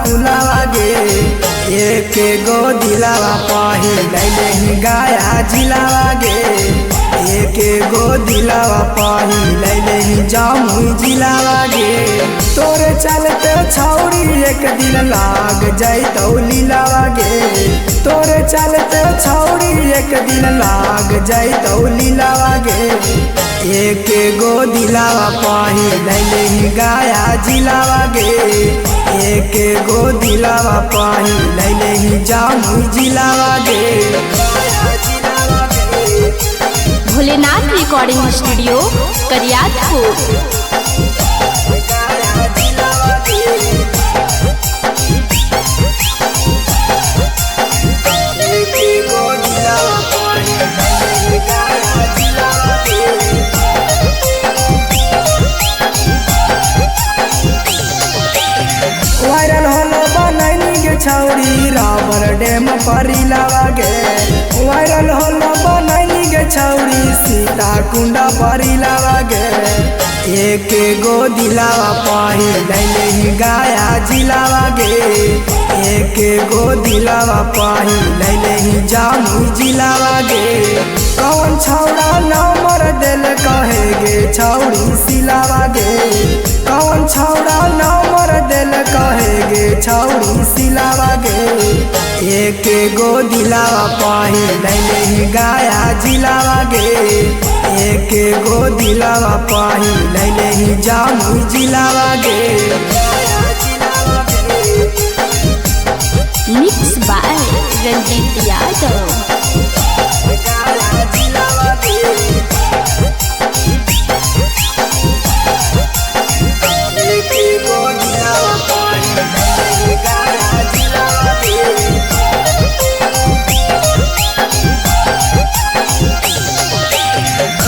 कुलावा गे। एक गो दिलावा पहिलैले ही गया जिलावा गे। एक गो दिलावा पहिलैले ही जमुई जिलावा गे। तोरे चलते छौरी एक दिन लाग जैतौ लीलावा गे। तोरे चलते छौरी एक दिन लाग जैतौ लीलावा गे। एक गो दिलावा पहिलैले ही गया जिलावा गे। एक गो दिलावा पहिलैले ही जमुई जिलावा गे। Bholenath recording studio Kariyatpur. Viral होलो बनैनी गे छौरी रावर डेम परिलावा गे। वायरल होलो बनैनी गे छौरी सीता कुंडा परिलावा गे। एक गो दिलावा पहिलैले ही गया जिलावा गे। एक गो दिलावा पहिलैले ही जमुई जिलावा गे। कौन छौड़ा नंबर दिल कहे गे छौरी सिलावा गे। कौन छौड़ा नंबर दिल कहे गे छौरी सिलावा गे। एक गो दिलावा पहिलैले ही गया जिलावा गे। एक गो दिलावा पहिलैले ही जमुई जिलावा गे। Mix by Ranjit Yadav.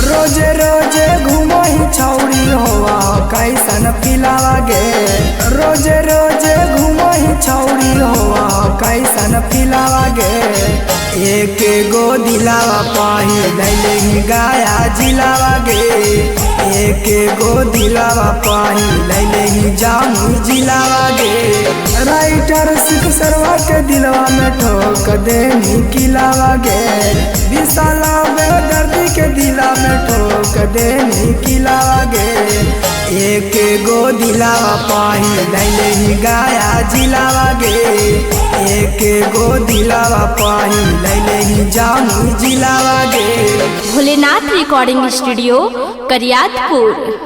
रोजे रोजे घूमो ही छौरी होवा कैसन पिलावा गे। रोजे रोजे घूमो ही छौरी होवा कैसन पिलावा गे। एक गो दिलावा पहिलैले ही गया जिलावा गे। एक गो दिलावा पहिलैले ही जमुई जिलावा गे। राइटर सिख सरवा के दिलवा में ठोक देनी किलावा गे। विशाला बेदर्दी के दिला में ठोक देनी किलावा गे। एक गो दिलावा पहिलैले ही गया जिलावा गे। एक गो दिलावा पहिलैले ही जमुई जिलावा गे। Bholenath recording studio Kariyatpur.